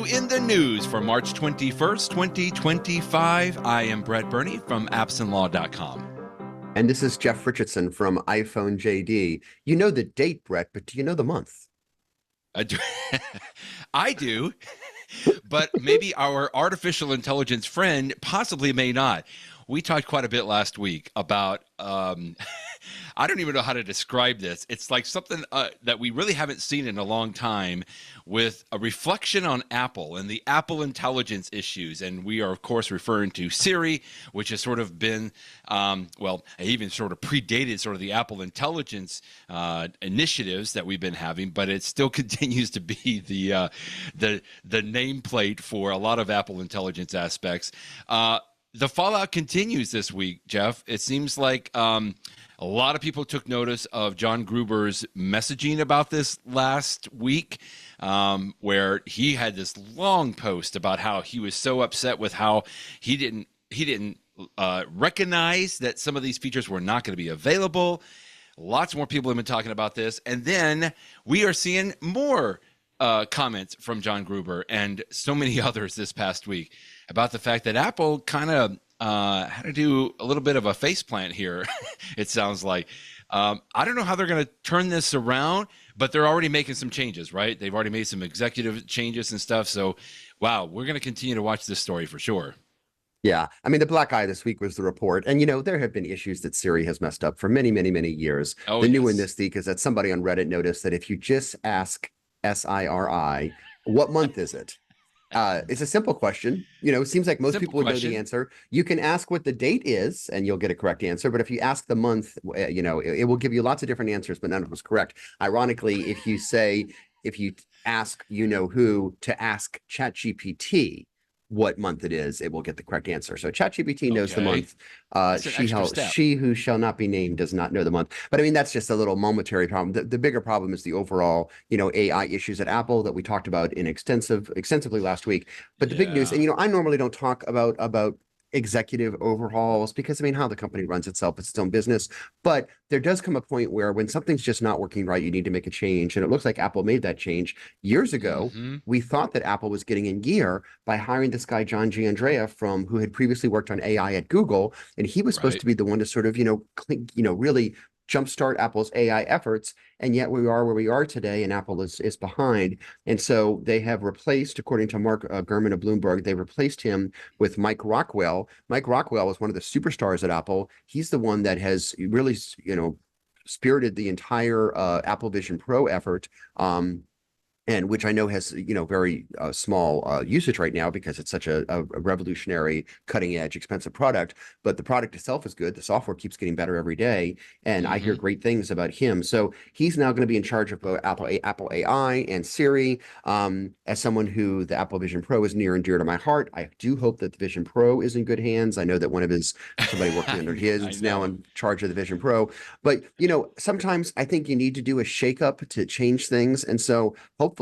you in the news for March 21st, 2025. I am Brett Burney from appsandlaw.com. And this is Jeff Richardson from iPhone JD. You know the date, Brett, but do you know the month? I do, but maybe our artificial intelligence friend possibly may not. We talked quite a bit last week about, I don't even know how to describe this. It's like something that we really haven't seen in a long time, with a reflection on Apple and the Apple intelligence issues. And we are, of course, referring to Siri, which has sort of been, even sort of predated sort of the Apple intelligence initiatives that we've been having, but it still continues to be the nameplate for a lot of Apple intelligence aspects. The fallout continues this week, Jeff. It seems like a lot of people took notice of John Gruber's messaging about this last week, where he had this long post about how he was so upset with how he didn't recognize that some of these features were not going to be available. Lots more people have been talking about this, and then we are seeing more comments from John Gruber and so many others this past week about the fact that Apple kind of had to do a little bit of a faceplant here, it sounds like. I don't know how they're going to turn this around, but they're already making some changes, right? They've already made some executive changes and stuff. So, wow, we're going to continue to watch this story for sure. Yeah, I mean, the black eye this week was the report. And, you know, there have been issues that Siri has messed up for many, many, many years. The new one this week is that somebody on Reddit noticed that if you just ask Siri, what month is it? It's a simple question. You know, it seems like most people would know the answer. You can ask what the date is and you'll get a correct answer. But if you ask the month, you know, it will give you lots of different answers, but none of them is correct. Ironically, if you ask you know who to ask ChatGPT what month it is, it will get the correct answer. So ChatGPT knows the month. She who shall not be named does not know the month. But I mean, that's just a little momentary problem. The bigger problem is the overall, you know, AI issues at Apple that we talked about in extensively last week. But the big news, and you know, I normally don't talk about executive overhauls because I mean, how the company runs itself, it's its own business. But there does come a point where when something's just not working right, you need to make a change. And it looks like Apple made that change years ago. We thought that Apple was getting in gear by hiring this guy, John Giandrea, who had previously worked on AI at Google. And he was supposed to be the one to sort of, really jumpstart Apple's AI efforts, and yet we are where we are today, and Apple is behind. And so they have replaced, according to Mark Gurman of Bloomberg, they replaced him with Mike Rockwell. Mike Rockwell was one of the superstars at Apple. He's the one that has really, spirited the entire Apple Vision Pro effort. And which I know has, very small usage right now because it's such a revolutionary, cutting edge, expensive product. But the product itself is good. The software keeps getting better every day. And I hear great things about him. So he's now going to be in charge of Apple AI and Siri. As someone who the Apple Vision Pro is near and dear to my heart, I do hope that the Vision Pro is in good hands. I know that somebody working under his is now in charge of the Vision Pro. But, sometimes I think you need to do a shakeup to change things. And so hopefully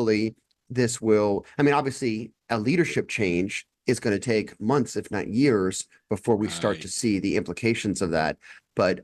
this will, obviously a leadership change is going to take months, if not years, before we start to see the implications of that. But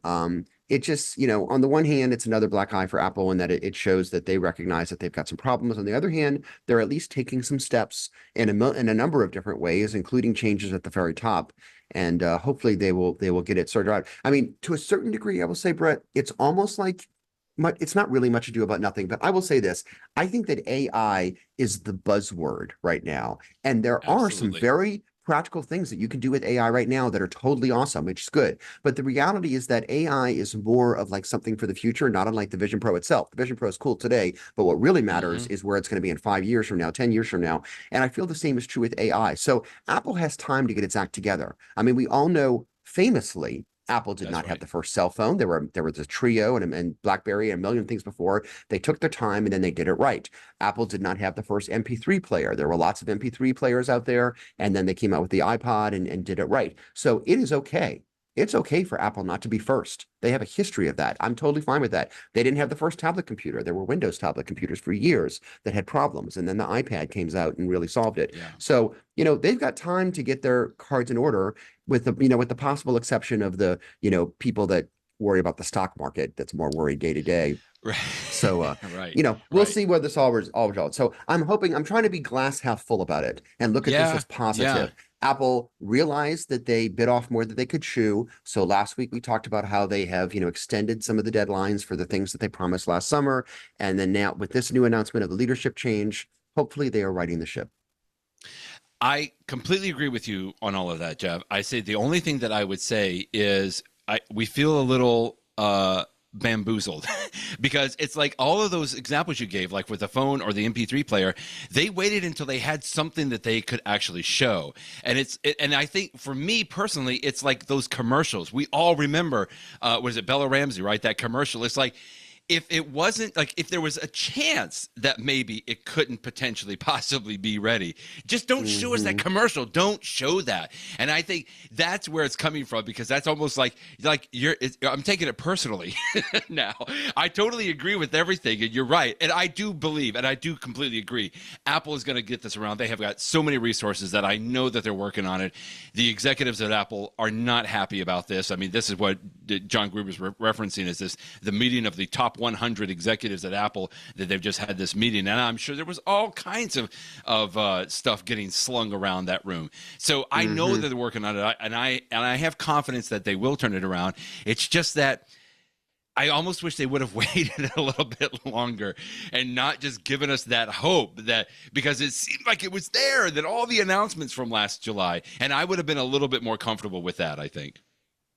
it just, on the one hand, it's another black eye for Apple in that it shows that they recognize that they've got some problems. On the other hand, they're at least taking some steps in a number of different ways, including changes at the very top. And hopefully they will get it sorted out. I mean, to a certain degree, I will say, Brett, it's almost like it's not really much ado about nothing, but I will say this. I think that AI is the buzzword right now. And there are some very practical things that you can do with AI right now that are totally awesome, which is good. But the reality is that AI is more of like something for the future, not unlike the Vision Pro itself. The Vision Pro is cool today, but what really matters is where it's going to be in 5 years from now, 10 years from now. And I feel the same is true with AI. So Apple has time to get its act together. I mean, we all know famously, Apple did not have the first cell phone. There was a Trio and BlackBerry and a million things before. They took their time and then they did it right. Apple did not have the first MP3 player. There were lots of MP3 players out there, and then they came out with the iPod and did it right. So it is okay. It's okay for Apple not to be first. They have a history of that. I'm totally fine with that. They didn't have the first tablet computer. There were Windows tablet computers for years that had problems, and then the iPad came out and really solved it. Yeah. So, they've got time to get their cards in order with the possible exception of the, people that worry about the stock market that's more worried day to day. Right. So, Right. we'll Right. see where this all results. So I'm trying to be glass half full about it and look at this Yeah. as Yeah. positive. Apple realized that they bit off more than they could chew. So last week we talked about how they have, extended some of the deadlines for the things that they promised last summer. And then now with this new announcement of the leadership change, hopefully they are righting the ship. I completely agree with you on all of that, Jeff. I say the only thing that I would say is we feel a little bamboozled because it's like all of those examples you gave, like with the phone or the MP3 player, they waited until they had something that they could actually show. And and I think for me personally, it's like those commercials. We all remember, was it Bella Ramsey, right? That commercial. It's like, if it wasn't like, if there was a chance that maybe it couldn't potentially possibly be ready, just don't show us that commercial. Don't show that. And I think that's where it's coming from, because that's almost like I'm taking it personally now. I totally agree with everything, and you're right. And I do believe, and I do completely agree, Apple is going to get this around. They have got so many resources that I know that they're working on it. The executives at Apple are not happy about this. I mean, this is what John Gruber is referencing, is the meeting of the top 100 executives at Apple, that they've just had this meeting, and I'm sure there was all kinds of stuff getting slung around that room. So I know that they're working on it, and I have confidence that they will turn it around. It's just that I almost wish they would have waited a little bit longer and not just given us that hope, that because it seemed like it was there, that all the announcements from last July, and I would have been a little bit more comfortable with that, I think.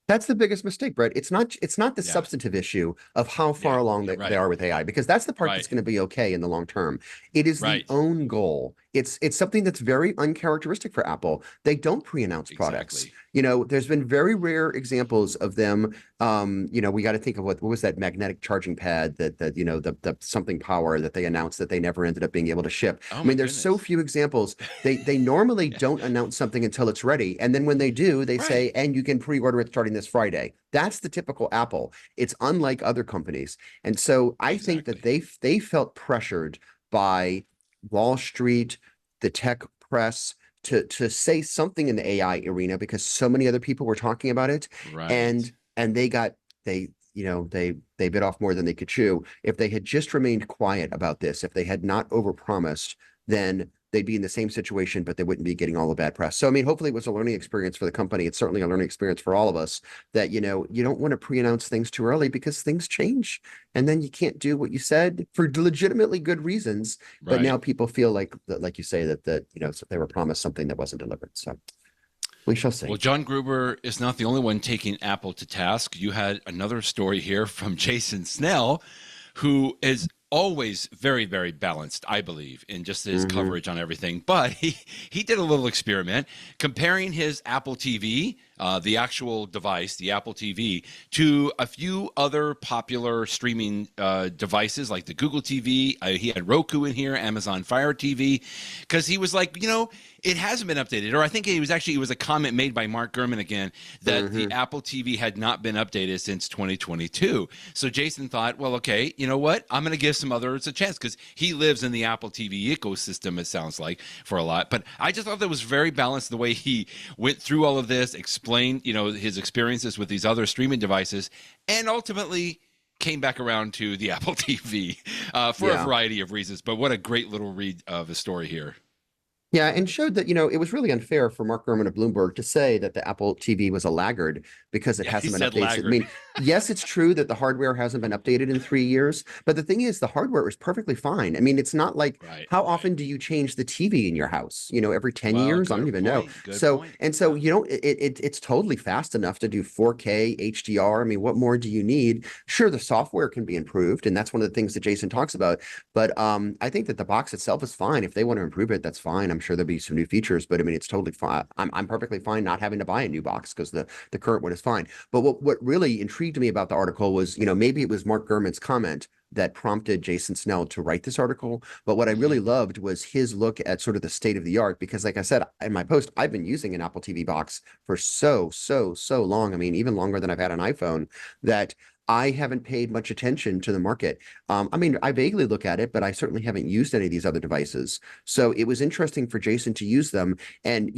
That's the biggest mistake, Brett. It's not the Yeah. substantive issue of how far Yeah. along You're they right. are with AI, because that's the part that's Right. going to be okay in the long term. It is the Right. own goal. It's something that's very uncharacteristic for Apple. They don't pre-announce products. Exactly. There's been very rare examples of them. We got to think of what was that magnetic charging pad that the something power that they announced that they never ended up being able to ship. Oh I my mean, there's so goodness. few examples. They normally Yeah. don't announce something until it's ready, and then when they do, they say, Right. and you can pre-order it starting this Friday. That's the typical Apple. It's unlike other companies. And so I think that Exactly. they felt pressured by Wall Street, the tech press, to say something in the AI arena, because so many other people were talking about it. Right. And they bit off more than they could chew. If they had just remained quiet about this, if they had not overpromised, then they'd be in the same situation, but they wouldn't be getting all the bad press. So, I mean, hopefully it was a learning experience for the company. It's certainly a learning experience for all of us, that, you don't want to pre-announce things too early, because things change, and then you can't do what you said for legitimately good reasons. But now Right. people feel like you say, so they were promised something that wasn't delivered. So we shall Well, see. John Gruber is not the only one taking Apple to task. You had another story here from Jason Snell, who is always very, very balanced, I believe, in just his Hmm. coverage on everything. But he did a little experiment comparing his Apple TV, the actual device, the Apple TV, to a few other popular streaming devices like the Google TV. He had Roku in here, Amazon Fire TV, because he was like, it hasn't been updated. Or I think it was a comment made by Mark Gurman again, that the Hmm. Apple TV had not been updated since 2022. So Jason thought, well, okay, you know what? I'm going to give some others a chance, because he lives in the Apple TV ecosystem, it sounds like, for a lot. But I just thought that was very balanced the way he went through all of this, explained, his experiences with these other streaming devices, and ultimately came back around to the Apple TV for a Yeah. variety of reasons. But what a great little read of a story here. Yeah, and showed that, it was really unfair for Mark Gurman of Bloomberg to say that the Apple TV was a laggard because it Yeah, he hasn't been said updated. I Laggard. mean, yes, it's true that the hardware hasn't been updated in 3 years, but the thing is, the hardware is perfectly fine. I mean, it's not like, Right, how right. often do you change the TV in your house? Every 10 Well, years? I don't good even know. point. Good So, point. and so, Yeah. it's totally fast enough to do 4K HDR. I mean, what more do you need? Sure, the software can be improved, and that's one of the things that Jason talks about. But I think that the box itself is fine. If they want to improve it, that's fine. I'm sure there'll be some new features, but I mean, it's totally fine. I'm perfectly fine not having to buy a new box, because the current one is fine. But what really intrigued me about the article was, maybe it was Mark Gurman's comment that prompted Jason Snell to write this article. But what I Hmm. really loved was his look at sort of the state of the art, because like I said in my post, I've been using an Apple TV box for so long. I mean, even longer than I've had an iPhone, that I haven't paid much attention to the market. I mean, I vaguely look at it, but I certainly haven't used any of these other devices. So it was interesting for Jason to use them. And,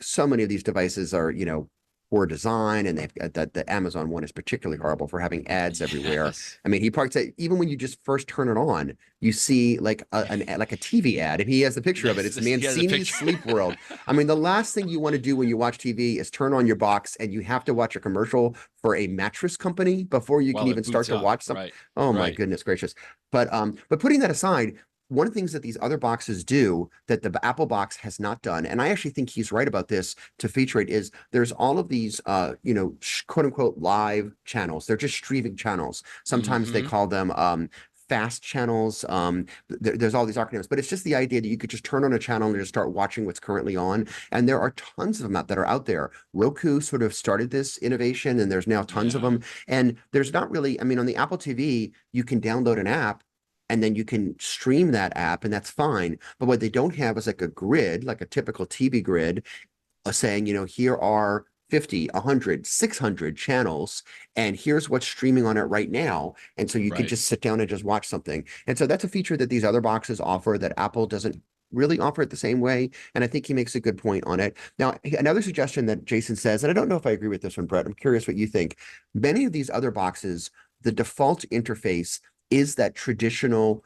so many of these devices are, poor design, and they've got that the Amazon one is particularly horrible for having ads everywhere. Yes. I mean, he parts it even when you just first turn it on, you see like like a TV ad, and he has the picture of it. It's He has a Mancini's picture. Sleep World. I mean, the last thing you want to do when you watch TV is turn on your box and you have to watch a commercial for a mattress company before you can While it even start boots to up. watch something. Right. Oh my Right. goodness gracious. But putting that aside, one of the things that these other boxes do that the Apple box has not done, and I actually think he's right about this to feature it, is there's all of these, quote unquote live channels. They're just streaming channels. Sometimes they Mm-hmm. call them fast channels. There's all these acronyms, but it's just the idea that you could just turn on a channel and just start watching what's currently on. And there are tons of them that are out there. Roku sort of started this innovation, and there's now tons of Yeah. them. And there's not really, I mean, on the Apple TV, you can download an app and then you can stream that app, and that's fine. But what they don't have is like a grid, like a typical TV grid, saying, here are 50, 100, 600 channels, and here's what's streaming on it right now. And so you can Right. just sit down and just watch something. And so that's a feature that these other boxes offer that Apple doesn't really offer it the same way. And I think he makes a good point on it. Now, another suggestion that Jason says, and I don't know if I agree with this one, Brett, I'm curious what you think. Many of these other boxes, the default interface is that traditional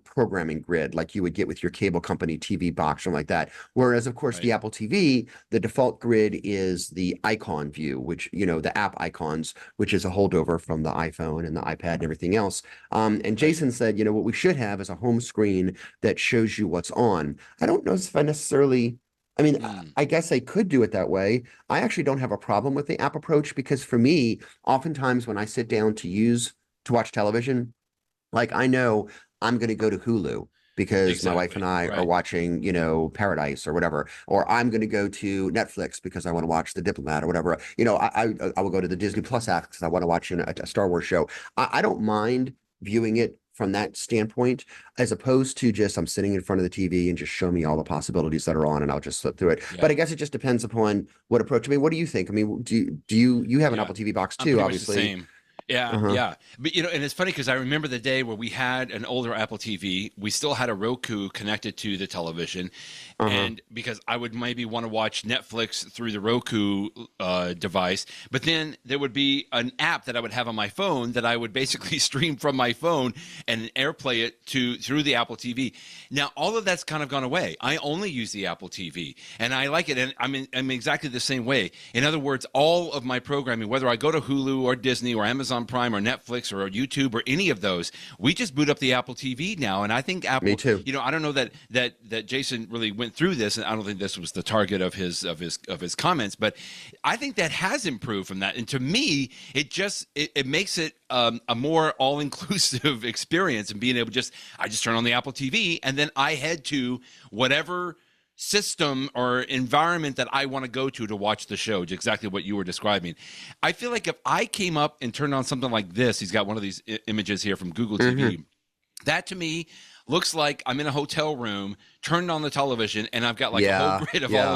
programming grid like you would get with your cable company TV box or like that. Whereas, of course, Right. the Apple TV, the default grid is the icon view, which, the app icons, which is a holdover from the iPhone and the iPad and everything else. And Right. Jason said, what we should have is a home screen that shows you what's on. I don't know if I necessarily, I mean, Mm. I guess I could do it that way. I actually don't have a problem with the app approach because for me, oftentimes when I sit down to watch television, like I know I'm going to go to Hulu because my wife and Exactly. I are Right. watching, Paradise or whatever, or I'm going to go to Netflix because I want to watch The Diplomat or whatever. I will go to the Disney Plus app because I want to watch a Star Wars show. I don't mind viewing it from that standpoint, as opposed to just I'm sitting in front of the TV and just show me all the possibilities that are on and I'll just flip through it. Yeah. But I guess it just depends upon what approach. I mean, what do you think? I mean, do you have an Yeah. Apple TV box I'm too, pretty much the obviously? same. Yeah, Uh-huh. yeah. But and it's funny because I remember the day where we had an older Apple TV. We still had a Roku connected to the television. Uh-huh. And because I would maybe want to watch Netflix through the Roku device, but then there would be an app that I would have on my phone that I would basically stream from my phone and AirPlay it through the Apple TV. Now, all of that's kind of gone away. I only use the Apple TV, and I like it. And I'm exactly the same way. In other words, all of my programming, whether I go to Hulu or Disney or Amazon Prime or Netflix or YouTube or any of those, we just boot up the Apple TV now. And I think Me Apple, too. I don't know that Jason really went through this, and I don't think this was the target of his comments, but I think that has improved from that. And to me, it makes it a more all-inclusive experience, and being able I just turn on the Apple TV and then I head to whatever system or environment that I want to go to watch the show, exactly what you were describing. I feel like if I came up and turned on something like this, he's got one of these images here from Google TV, that to me looks like I'm in a hotel room, turned on the television, and I've got like a whole Yeah, grid of yeah.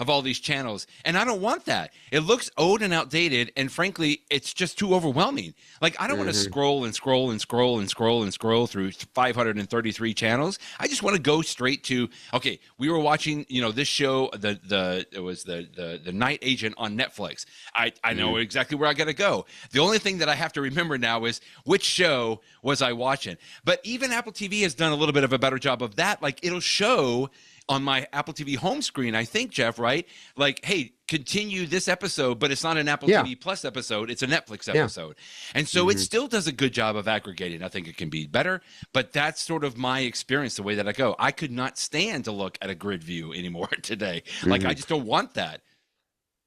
all these channels. And I don't want that. It looks old and outdated, and frankly, it's just too overwhelming. Like I don't want to scroll and scroll and scroll and scroll and scroll through 533 channels. I just want to go straight to, okay, we were watching, this show, it was the Night Agent on Netflix. I know exactly where I got to go. The only thing that I have to remember now is which show was I watching. But even Apple TV has done a little bit of a better job of that. Like it'll show on my Apple TV home screen, I think, Jeff, right? Like, hey, continue this episode, but it's not an Apple Yeah. TV Plus episode, it's a Netflix Yeah. episode. And so it still does a good job of aggregating. I think it can be better, but that's sort of my experience, the way that I go. I could not stand to look at a grid view anymore today. Like, I just don't want that.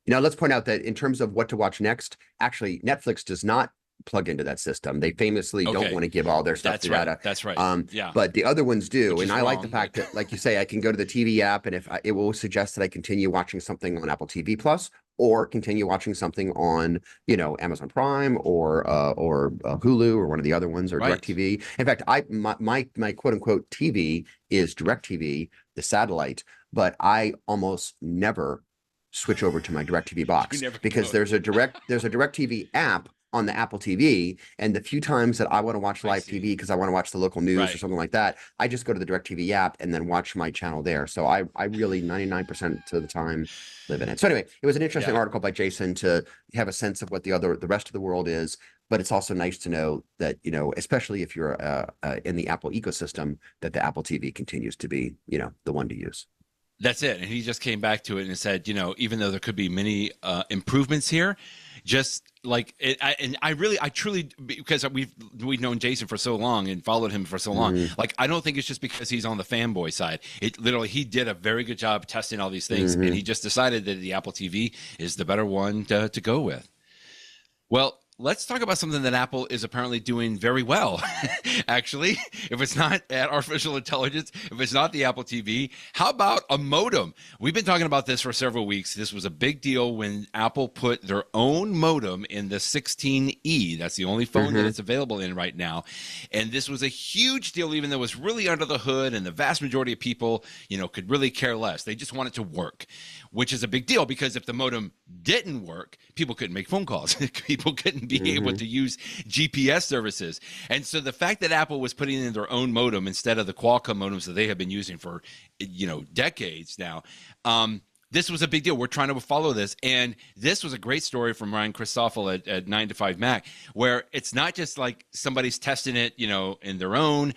Let's point out that in terms of what to watch next, actually, Netflix does not plug into that system. They famously don't Okay. want to give all their stuff That's to right. data. That's right. Yeah. But the other ones do. Which And is I like the wrong, fact but- that, like you say, I can go to the TV app and it will suggest that I continue watching something on Apple TV Plus or continue watching something on, Amazon Prime or Hulu or one of the other ones or Right. DirecTV. In fact, my quote unquote TV is DirecTV, the satellite, but I almost never switch over to my DirecTV box You never because go. there's a DirecTV app on the Apple TV. And the few times that I want to watch live TV because I want to watch the local news or something like that, I just go to the DirecTV app and then watch my channel there. So I really 99% of the time live in it. So anyway, it was an interesting article by Jason to have a sense of what the rest of the world is. But it's also nice to know that, you know, especially if you're in the Apple ecosystem, that the Apple TV continues to be, you know, the one to use. That's it. And he just came back to it and said, you know, even though there could be many improvements here, just like it, I truly, because we've known Jason for so long and followed him for so long, like I don't think it's just because he's on the fanboy side. It literally, he did a very good job testing all these things, and he just decided that the Apple TV is the better one to go with. Well, let's talk about something that Apple is apparently doing very well. Actually, if it's not artificial intelligence, if it's not the Apple TV, how about a modem? We've been talking about this for several weeks. This was a big deal when Apple put their own modem in the 16E. That's the only phone that it's available in right now. And this was a huge deal, even though it was really under the hood and the vast majority of people, you know, could really care less. They just want it to work, which is a big deal because if the modem didn't work, people couldn't make phone calls. People couldn't be able to use GPS services. And so the fact that Apple was putting in their own modem instead of the Qualcomm modems that they have been using for, you know, decades now, this was a big deal. We're trying to follow this. And this was a great story from Ryan Christoffel at 9 to 5 Mac, where it's not just like somebody's testing it, you know, in their own.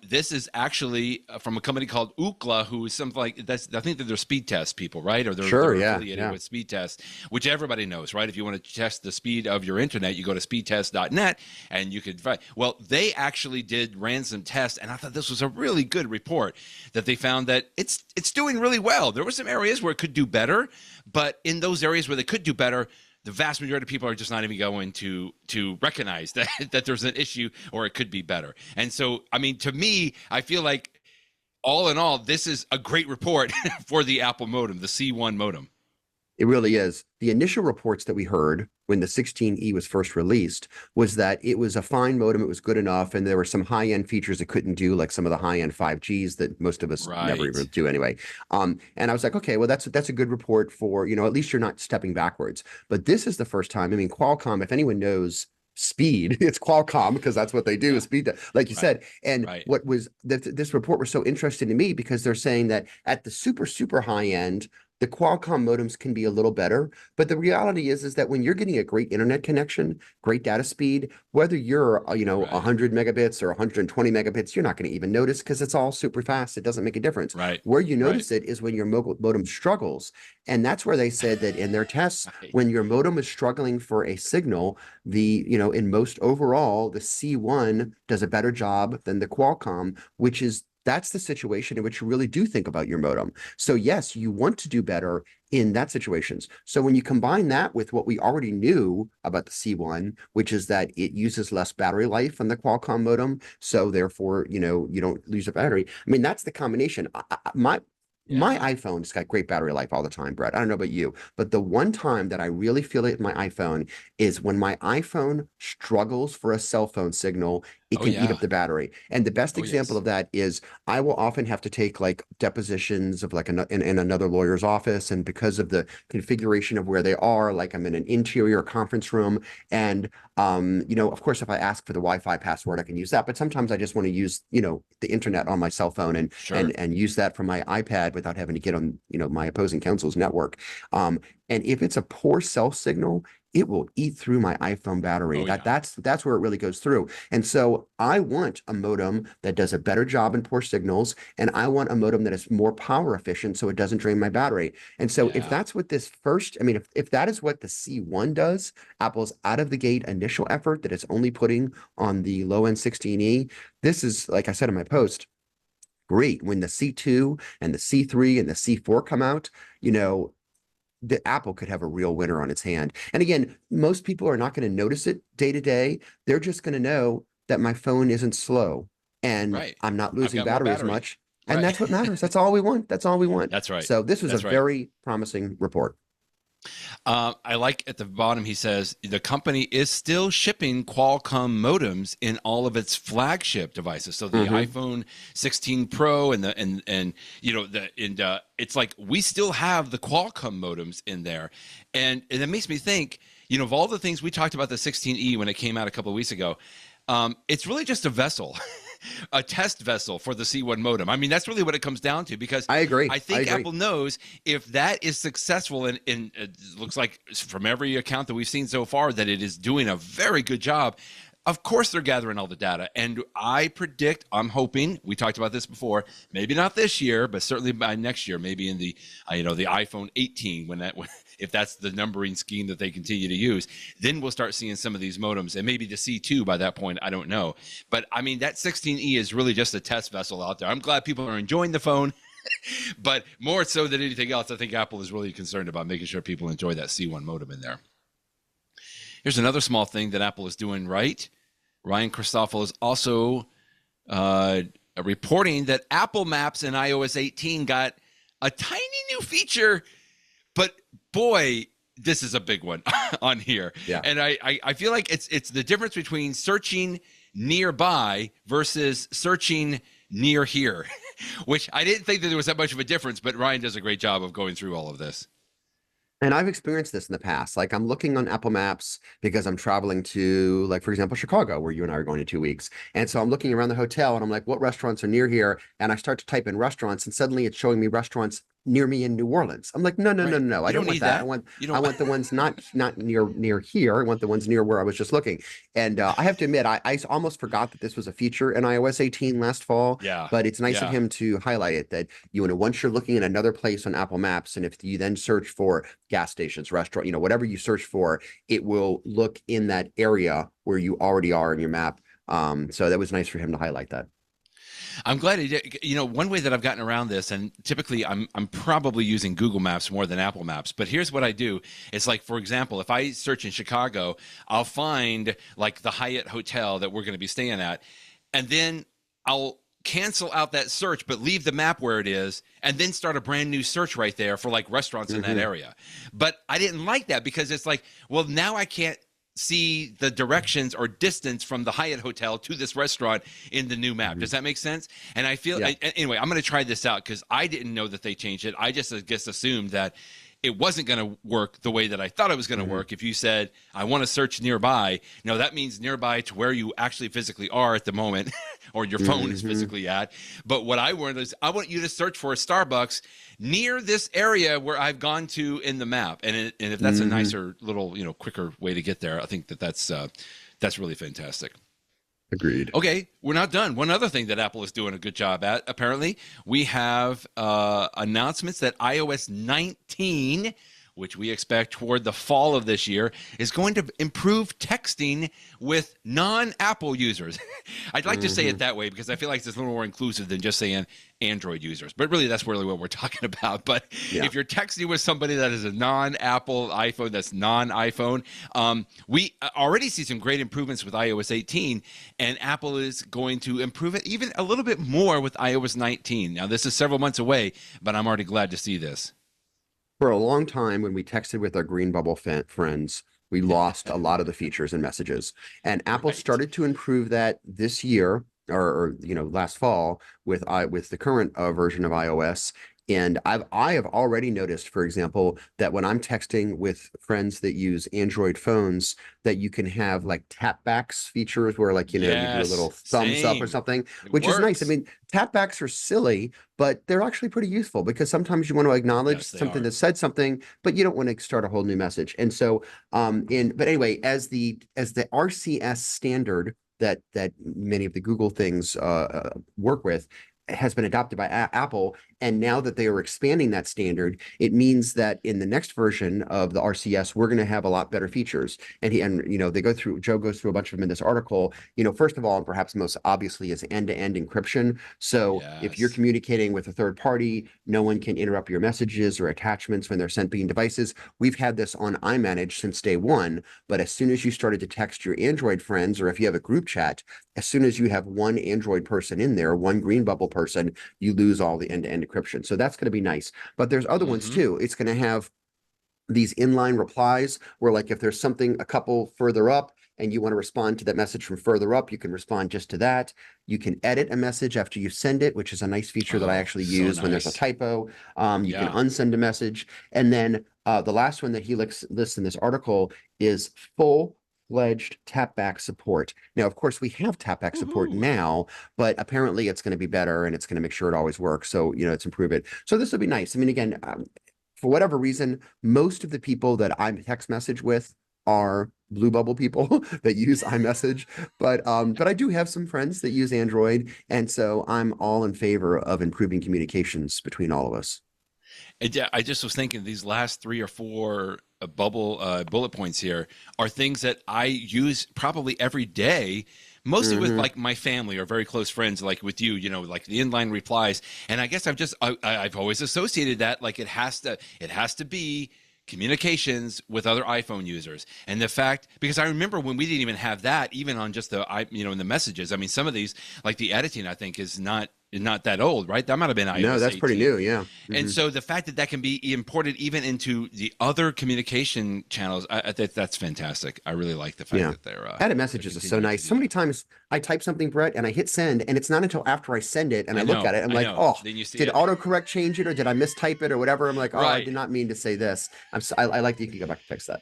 This is actually from a company called Ookla, who is something like that's, I think that they're speed test people, right? Or they're affiliated with speed test, which everybody knows, right? If you want to test the speed of your internet, you go to speedtest.net and you could find. Well, they actually ran some tests, and I thought this was a really good report that they found that it's doing really well. There were some areas where it could do better, but in those areas where they could do better, the vast majority of people are just not even going to recognize that there's an issue or it could be better. And so, I mean, to me, I feel like all in all, this is a great report for the Apple modem, the C1 modem. It really is. The initial reports that we heard when the 16E was first released was that it was a fine modem, it was good enough, and there were some high-end features it couldn't do, like some of the high-end 5Gs that most of us never even do anyway. And I was like, okay, well, that's a good report for, you know, at least you're not stepping backwards. But this is the first time, I mean, Qualcomm, if anyone knows speed, it's Qualcomm, because that's what they do, is speed, like you said. And what was this report was so interesting to me because they're saying that at the super high end, the Qualcomm modems can be a little better, but the reality is that when you're getting a great internet connection, great data speed, whether you're, you know, 100 megabits or 120 megabits, you're not going to even notice because it's all super fast. It doesn't make a difference. Where you notice it is when your modem struggles. And that's where they said that in their tests, when your modem is struggling for a signal, you know, in most overall, the C1 does a better job than the Qualcomm, that's the situation in which you really do think about your modem. So yes, you want to do better in that situations. So when you combine that with what we already knew about the C1, which is that it uses less battery life than the Qualcomm modem, so therefore, you know, you don't lose the battery. I mean, that's the combination. My iPhone's got great battery life all the time, Brett. I don't know about you, but the one time that I really feel it in my iPhone is when my iPhone struggles for a cell phone signal. It can eat up the battery. And the best example of that is I will often have to take like depositions of like in another lawyer's office. And because of the configuration of where they are, like I'm in an interior conference room. And, you know, of course, if I ask for the Wi-Fi password, I can use that. But sometimes I just want to use, you know, the internet on my cell phone and use that from my iPad without having to get on, you know, my opposing counsel's network. And if it's a poor cell signal, it will eat through my iPhone battery. That's where it really goes through. And so I want a modem that does a better job in poor signals, and I want a modem that is more power efficient so it doesn't drain my battery. And so if that's what this first, I mean, if that is what the C1 does, Apple's out of the gate initial effort that it's only putting on the low end 16E, this is, like I said in my post, great. When the C2 and the C3 and the C4 come out, you know, the Apple could have a real winner on its hand. And again, most people are not going to notice it day to day. They're just going to know that my phone isn't slow and I'm not losing battery as much. And that's what matters. That's all we want. That's all we want. That's right. So this was a very promising report. I like at the bottom, he says, the company is still shipping Qualcomm modems in all of its flagship devices. So the iPhone 16 Pro and you know, it's like we still have the Qualcomm modems in there. And it makes me think, of all the things we talked about the 16E when it came out a couple of weeks ago, it's really just a vessel, a test vessel for the C1 modem. I mean, that's really what it comes down to, because I agree. I think Apple knows if that is successful, and it looks like from every account that we've seen so far that it is doing a very good job. Of course, they're gathering all the data, and I predict, I'm hoping, we talked about this before, maybe not this year, but certainly by next year, maybe in the, the iPhone 18, if that's the numbering scheme that they continue to use, then we'll start seeing some of these modems, and maybe the C2 by that point, I don't know. But I mean, that 16E is really just a test vessel out there. I'm glad people are enjoying the phone, but more so than anything else, I think Apple is really concerned about making sure people enjoy that C1 modem in there. Here's another small thing that Apple is doing right. Ryan Christoffel is also reporting that Apple Maps in iOS 18 got a tiny new feature, but boy, this is a big one on here. Yeah. And I feel like it's the difference between searching nearby versus searching near here, which I didn't think that there was that much of a difference, but Ryan does a great job of going through all of this. And I've experienced this in the past. Like, I'm looking on Apple Maps because I'm traveling to, like, for example, Chicago, where you and I are going in 2 weeks. And so I'm looking around the hotel and I'm like, what restaurants are near here? And I start to type in restaurants, and suddenly it's showing me restaurants near me in New Orleans. I'm like, no. I don't want that. I want the ones not near here. I want the ones near where I was just looking. And I have to admit, I almost forgot that this was a feature in iOS 18 last fall. Yeah. But it's nice of him to highlight it, that once you're looking in another place on Apple Maps, and if you then search for gas stations, restaurant, whatever you search for, it will look in that area where you already are in your map. So that was nice for him to highlight that. I'm glad he did. One way that I've gotten around this, and typically I'm probably using Google Maps more than Apple Maps, but here's what I do. It's like, for example, if I search in Chicago, I'll find like the Hyatt hotel that we're going to be staying at, and then I'll cancel out that search, but leave the map where it is, and then start a brand new search right there for like restaurants in that area. But I didn't like that, because it's like, well, now I can't see the directions or distance from the Hyatt hotel to this restaurant in the new map. Does that make sense? And I feel, anyway, I'm going to try this out, because I didn't know that they changed it. I just, assumed that it wasn't going to work the way that I thought it was going to work. If you said, I want to search nearby, no, that means nearby to where you actually physically are at the moment, or your phone is physically at. But what I want is, I want you to search for a Starbucks near this area where I've gone to in the map. And if that's a nicer little, quicker way to get there, I think that's really fantastic. Agreed. Okay, we're not done. One other thing that Apple is doing a good job at, apparently, we have announcements that iOS 19, which we expect toward the fall of this year, is going to improve texting with non-Apple users. I'd like to say it that way, because I feel like it's a little more inclusive than just saying Android users. But really, that's really what we're talking about. But if you're texting with somebody that is a non-Apple iPhone, that's non-iPhone, we already see some great improvements with iOS 18, and Apple is going to improve it even a little bit more with iOS 19. Now, this is several months away, but I'm already glad to see this. For a long time, when we texted with our green bubble friends, we lost a lot of the features and messages. And Apple started to improve that this year, or last fall, with the current version of iOS. And I have already noticed, for example, that when I'm texting with friends that use Android phones, that you can have like tapbacks features where, like, you do a little thumbs up or something, which is nice. I mean, tapbacks are silly, but they're actually pretty useful, because sometimes you want to acknowledge something that said something, but you don't want to start a whole new message. And so, but anyway, as the RCS standard that many of the Google things work with has been adopted by Apple, and now that they are expanding that standard, it means that in the next version of the RCS, we're going to have a lot better features. And Joe goes through a bunch of them in this article. First of all, and perhaps most obviously, is end-to-end encryption. So if you're communicating with a third party, no one can interrupt your messages or attachments when they're sent between devices. We've had this on iManage since day one, but as soon as you started to text your Android friends, or if you have a group chat, as soon as you have one Android person in there, one green bubble person, you lose all the end-to-end encryption. So that's going to be nice. But there's other ones too. It's going to have these inline replies where, like, if there's something a couple further up and you want to respond to that message from further up, you can respond just to that. You can edit a message after you send it, which is a nice feature that I actually use when there's a typo. You can unsend a message. And then the last one that he lists in this article is full-fledged tapback support. Now, of course, we have tapback support Woohoo. now, but apparently it's going to be better and it's going to make sure it always works. So, let's improve it. So this will be nice. I mean, again, for whatever reason, most of the people that I text message with are blue bubble people that use iMessage, but I do have some friends that use Android, and so I'm all in favor of improving communications between all of us. And yeah, I just was thinking these last 3 or 4 bullet points here are things that I use probably every day, mostly with like my family or very close friends, like with you, like the inline replies. And I guess I've always associated that like it has to be communications with other iPhone users. And the fact, because I remember when we didn't even have that, even on just in the messages. I mean, some of these, like the editing, I think is not that old, right? That might have been iOS No, that's 18. pretty new, yeah. And so the fact that can be imported even into the other communication channels, I think that's fantastic. I really like the fact that they're added messages is so nice. So many times I type something, Brett, and I hit send, and it's not until after I send it and I look at it, I'm like, oh, did autocorrect change it, or did I mistype it, or whatever? I'm like, oh, I did not mean to say this. I like that you can go back and fix that.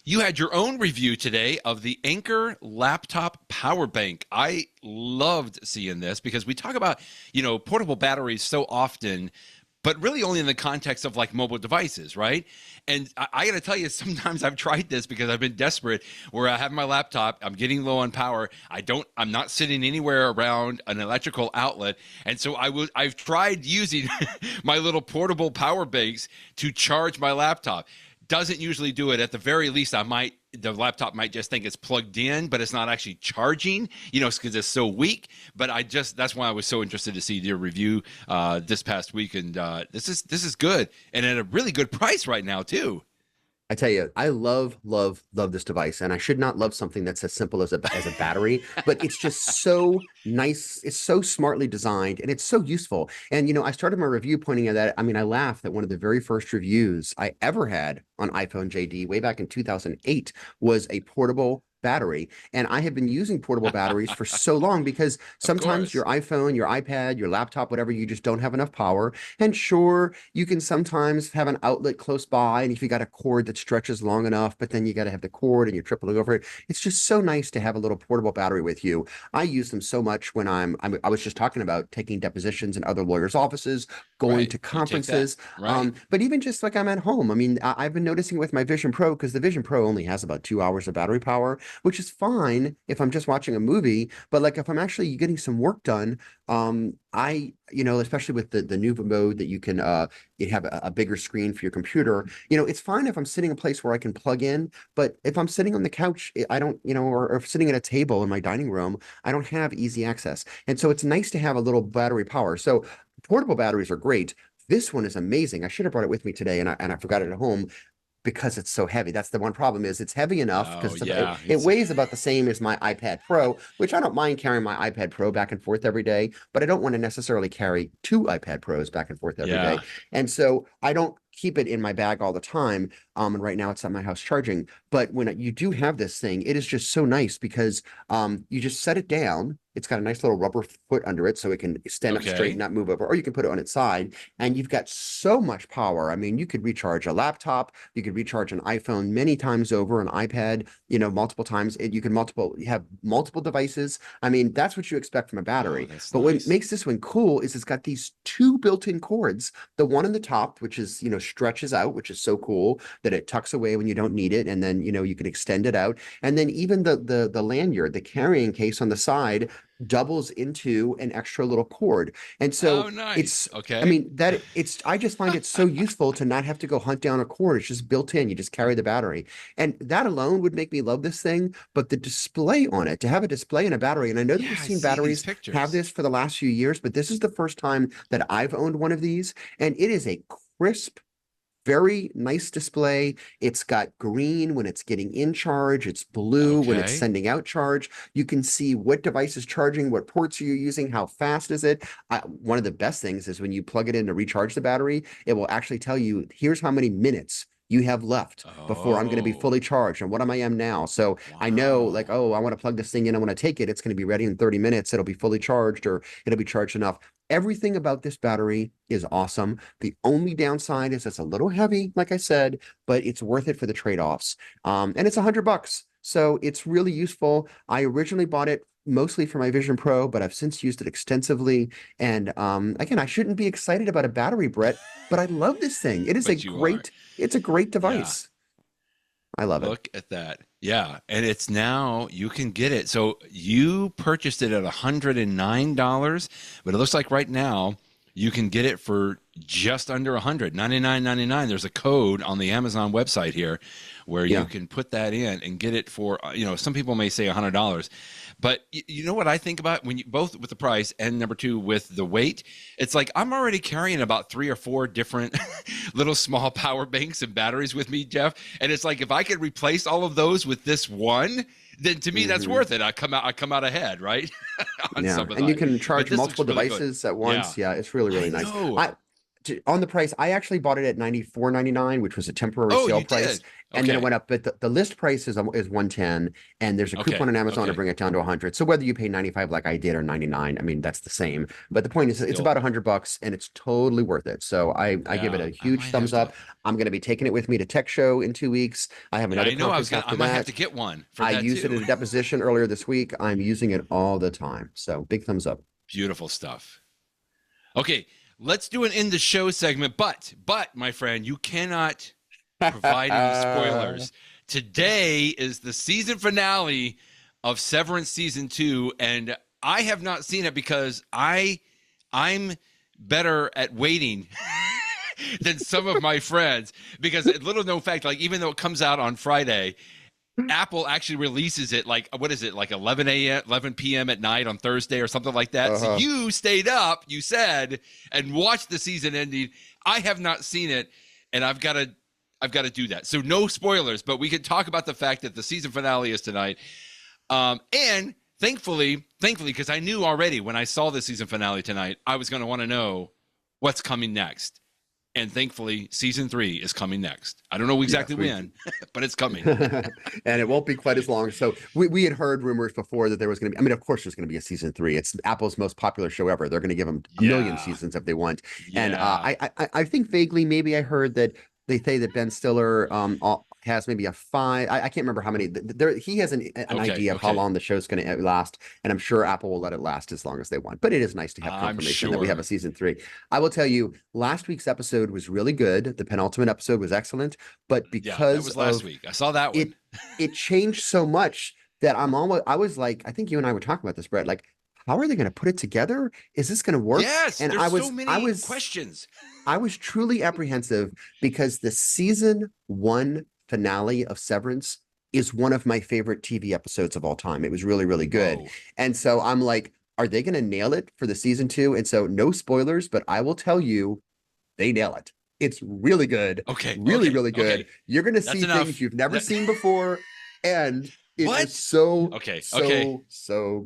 You had your own review today of the Anker laptop power bank. I loved seeing this because we talk about, portable batteries so often, but really only in the context of like mobile devices, right? And I got to tell you, sometimes I've tried this because I've been desperate where I have my laptop, I'm getting low on power. I'm not sitting anywhere around an electrical outlet. And so I've tried using my little portable power banks to charge my laptop. Doesn't usually do it. At the very least, the laptop might just think it's plugged in, but it's not actually charging, because it's so weak. But that's why I was so interested to see your review this past week. And this is good. And at a really good price right now too. I tell you, I love this device, and I should not love something that's as simple as a battery, but it's just so nice. It's so smartly designed, and it's so useful. And I started my review pointing at that. I mean, I laugh that one of the very first reviews I ever had on iPhone JD way back in 2008 was a portable battery. And I have been using portable batteries for so long because sometimes your iPhone, your iPad, your laptop, whatever, you just don't have enough power. And sure, you can sometimes have an outlet close by, and if you got a cord that stretches long enough, but then you got to have the cord and you're tripling over it. It's just so nice to have a little portable battery with you. I use them so much when I was just talking about taking depositions in other lawyers' offices, going to conferences, but even just like I'm at home. I mean, I've been noticing with my Vision Pro, because the Vision Pro only has about 2 hours of battery power, which is fine if I'm just watching a movie. But like if I'm actually getting some work done, especially with the new mode that you can you have a bigger screen for your computer, it's fine if I'm sitting in a place where I can plug in. But if I'm sitting on the couch, I don't, or sitting at a table in my dining room, I don't have easy access. And so it's nice to have a little battery power. So portable batteries are great. This one is amazing. I should have brought it with me today, and I forgot it at home because it's so heavy. That's the one problem, is it's heavy enough because it weighs about the same as my iPad Pro, which I don't mind carrying my iPad Pro back and forth every day, but I don't want to necessarily carry 2 iPad Pros back and forth every day. And so I don't keep it in my bag all the time. And right now it's at my house charging. But when you do have this thing, it is just so nice because you just set it down. It's got a nice little rubber foot under it so it can stand up straight and not move over, or you can put it on its side, and you've got so much power. I mean, you could recharge a laptop, you could recharge an iPhone many times over, an iPad, multiple times. You can have multiple devices. I mean, that's what you expect from a battery. But what makes this one cool is it's got these 2 built-in cords. The one on the top, which is, stretches out, which is so cool that it tucks away when you don't need it. And then, you can extend it out. And then even the lanyard, the carrying case on the side, doubles into an extra little cord. And so it's I mean, I just find it so useful to not have to go hunt down a cord. It's just built in. You just carry the battery. And that alone would make me love this thing. But the display on it, to have a display and a battery, and I know that we've seen batteries have this for the last few years, but this is the first time that I've owned one of these, and it is a crisp, very nice display. It's got green when it's getting in charge. It's blue when it's sending out charge. You can see what device is charging, what ports are you using, how fast is it. One of the best things is when you plug it in to recharge the battery, it will actually tell you, here's how many minutes you have left before I'm going to be fully charged, and what I am now. So I know, like, I want to plug this thing in, I want to take it. It's going to be ready in 30 minutes. It'll be fully charged, or it'll be charged enough. Everything about this battery is awesome. The only downside is it's a little heavy, like I said, but it's worth it for the trade-offs. And it's $100. So it's really useful. I originally bought it mostly for my Vision Pro, but I've since used it extensively. And again, I shouldn't be excited about a battery, Brett, but I love this thing. It is it's a great device. I love it. Look at that. Yeah. And it's now, you can get it. So you purchased it at $109, but it looks like right now you can get it for just under $100, $99.99. There's a code on the Amazon website here where you can put that in and get it for, some people may say $100. But you know what I think about when you both with the price and number two with the weight? It's like I'm already carrying about 3 or 4 different little small power banks and batteries with me, Jeff. And it's like if I could replace all of those with this one, then to me that's worth it. I come out ahead, right? And you can charge multiple devices at once. Yeah, it's really nice. On the price, I actually bought it at $94.99, which was a temporary sale price. And then it went up, but the list price is $110, and there's a coupon on Amazon to bring it down to $100. So whether you pay $95 like I did or $99, I mean, that's the same. But the point is, it's about $100, and it's totally worth it. So I give it a huge thumbs up. I'm going to be taking it with me to Tech Show in 2 weeks. I have another conference after that. I might have to get one for that I used it in a deposition earlier this week. I'm using it all the time. So big thumbs up. Beautiful stuff. Okay. Let's do an in the show segment, but my friend, you cannot provide any spoilers. Today is the season finale of Severance season 2, and I have not seen it because I'm better at waiting than some of my friends. Because little known fact, like even though it comes out on Friday, Apple actually releases it like 11 p.m. at night on Thursday or something like that. So you stayed up, you said, and watched the season ending. I have not seen it, and I've got to do that. So no spoilers, but we can talk about the fact that the season finale is tonight. And thankfully, because I knew already when I saw the season finale tonight, I was going to want to know what's coming next. And thankfully, season 3 is coming next. I don't know exactly when, but it's coming. And it won't be quite as long. So we had heard rumors before that there was going to be, I mean, of course, there's going to be a season 3. It's Apple's most popular show ever. They're going to give them a million seasons if they want. Yeah. And I think vaguely, maybe I heard that they say that Ben Stiller has maybe a 5. I can't remember how many. He has an idea of how long the show's going to last, and I'm sure Apple will let it last as long as they want. But it is nice to have confirmation that we have a season 3. I will tell you, last week's episode was really good. The penultimate episode was excellent, but because that was last week, I saw that one. It changed so much that I was like, I think you and I were talking about this, Brett. Like, how are they going to put it together? Is this going to work? Yes, and there's so many questions. I was truly apprehensive because the season 1 finale of Severance is one of my favorite TV episodes of all time. It was really good. Whoa. And so I'm like, are they going to nail it for the season 2? And so no spoilers, but I will tell you, they nail it. It's really good. Really good. Okay. You're going to see things you've never seen before. And it is so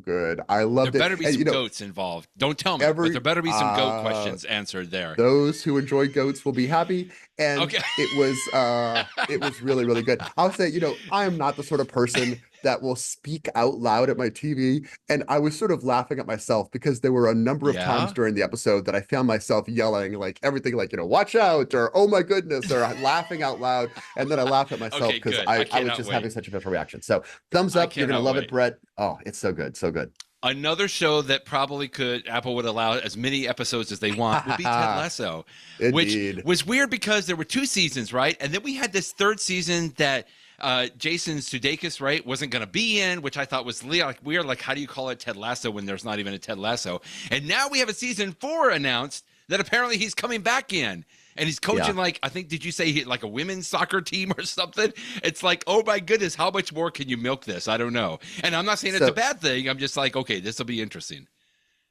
good. I loved it. There better be some goats involved. Don't tell me, but there better be some goat questions answered there. Those who enjoy goats will be happy. And it was really good. I'll say, I am not the sort of person that will speak out loud at my TV. And I was sort of laughing at myself because there were a number of times during the episode that I found myself yelling like everything like, watch out, or oh my goodness, or laughing out loud. And then I laughed at myself because I was just having such a visceral reaction. So thumbs up. You're going to love it, Brett. Oh, it's so good. So good. Another show that probably Apple would allow as many episodes as they want would be Ted Lasso, which was weird because there were 2 seasons, right? And then we had this 3rd season that Jason Sudeikis, right, wasn't going to be in, which I thought was like weird. Like, how do you call it Ted Lasso when there's not even a Ted Lasso? And now we have a season 4 announced that apparently he's coming back in. And he's coaching like, I think, did you say like a women's soccer team or something? It's like, oh my goodness, how much more can you milk this? I don't know. And I'm not saying it's a bad thing. I'm just like, okay, this will be interesting.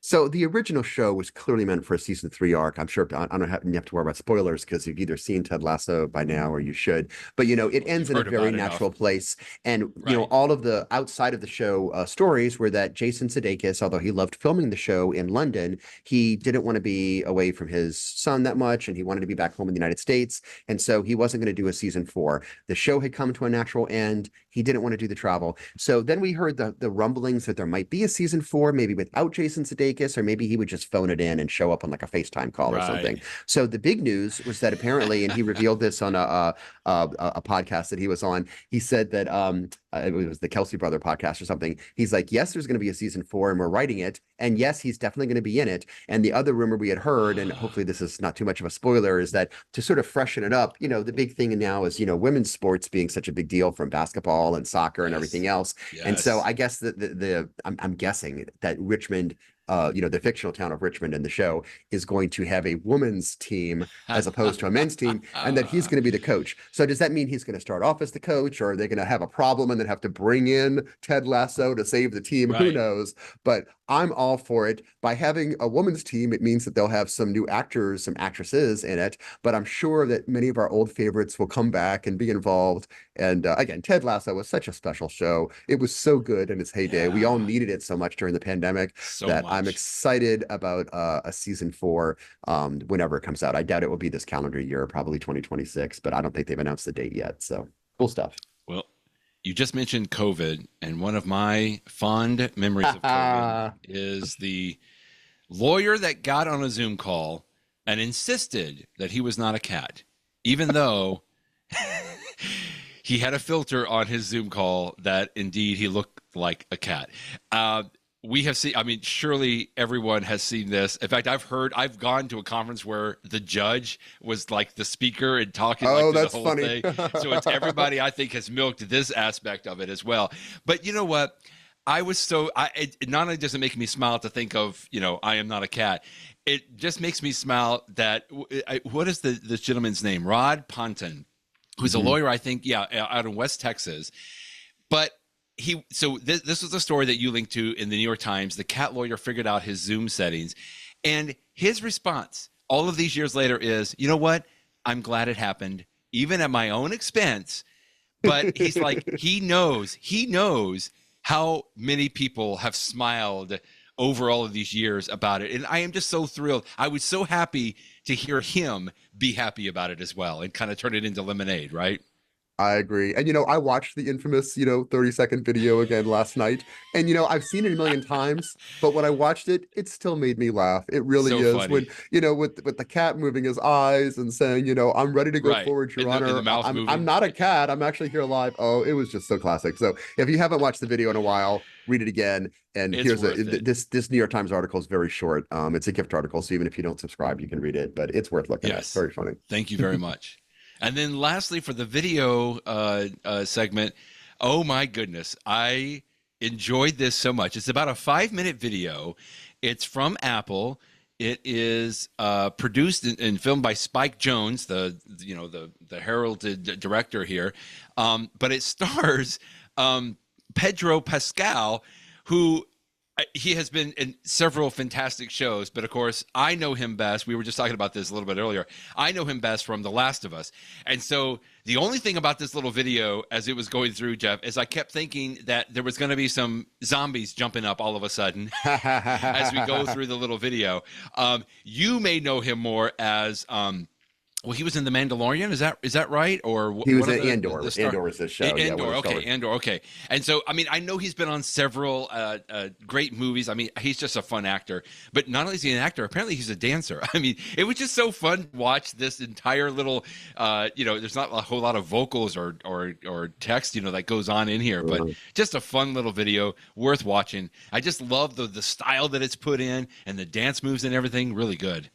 So the original show was clearly meant for a season 3 arc. I'm sure I don't have to worry about spoilers because you've either seen Ted Lasso by now or you should. But, it ends in a very natural place. And, all of the outside of the show stories were that Jason Sudeikis, although he loved filming the show in London, he didn't want to be away from his son that much. And he wanted to be back home in the United States. And so he wasn't going to do a season 4. The show had come to a natural end. he didn't want to do the travel. So then we heard the rumblings that there might be a season 4, maybe without Jason Sudeikis, or maybe he would just phone it in and show up on like a FaceTime call or something. So the big news was that apparently, and he revealed this on a podcast that he was on. He said that it was the Kelsey Brother podcast or something. He's like, yes, there's going to be a season 4 and we're writing it. And yes, he's definitely going to be in it. And the other rumor we had heard, and hopefully this is not too much of a spoiler, is that to sort of freshen it up, the big thing now is, women's sports being such a big deal from basketball and soccer and everything else. And so I guess I'm guessing that Richmond, the fictional town of Richmond in the show is going to have a women's team as opposed to a men's team, and that he's going to be the coach. So does that mean he's going to start off as the coach, or are they going to have a problem and then have to bring in Ted Lasso to save the team? Who knows? But I'm all for it. By having a women's team, it means that they'll have some new actors, some actresses in it, but I'm sure that many of our old favorites will come back and be involved. And again, Ted Lasso was such a special show. It was so good in its heyday. Yeah. We all needed it so much during the pandemic I'm excited about a season 4 whenever it comes out. I doubt it will be this calendar year, probably 2026, but I don't think they've announced the date yet. So cool stuff. Well, you just mentioned COVID, and one of my fond memories of COVID is the lawyer that got on a Zoom call and insisted that he was not a cat, even though he had a filter on his Zoom call that indeed he looked like a cat. We have seen, surely everyone has seen this. In fact, I've gone to a conference where the judge was like the speaker and talking the whole funny. thing. So it's everybody, I think, has milked this aspect of it as well. But you know what? It not only does it make me smile to think of, I am not a cat. It just makes me smile that, what is this gentleman's name? Rod Ponton, who's a lawyer, I think, out in West Texas. But this was a story that you linked to in the New York Times. The cat lawyer figured out his Zoom settings, and his response all of these years later is, you know what? I'm glad it happened, even at my own expense. But he's like, he knows how many people have smiled over all of these years about it. And I am just so thrilled. I was so happy to hear him be happy about it as well and kind of turn it into lemonade, right? I agree. And, I watched the infamous, 30-second video again last night. And, I've seen it a million times, but when I watched it, it still made me laugh. It really is. Funny. When, with the cat moving his eyes and saying, I'm ready to go forward, Your Honor. I'm not a cat. I'm actually here live. Oh, it was just so classic. So if you haven't watched the video in a while, read it again. And this New York Times article is very short. It's a gift article. So even if you don't subscribe, you can read it, but it's worth looking at. It's very funny. Thank you very much. And then lastly, for the video segment, oh my goodness, I enjoyed this so much. It's about a 5-minute video. It's from Apple. It is produced and filmed by Spike Jonze, the heralded director here. But it stars Pedro Pascal, who he has been in several fantastic shows, but of course, I know him best. We were just talking about this a little bit earlier. I know him best from The Last of Us. And so the only thing about this little video as it was going through, Jeff, is I kept thinking that there was going to be some zombies jumping up all of a sudden as we go through the little video. You may know him more as well, he was in The Mandalorian. Is that right? Or he was in Andor. Andor is his show. Andor. Andor. Okay. And so, I know he's been on several great movies. He's just a fun actor. But not only is he an actor, apparently he's a dancer. It was just so fun to watch this entire little. There's not a whole lot of vocals or text, that goes on in here, but just a fun little video worth watching. I just love the style that it's put in and the dance moves and everything. Really good.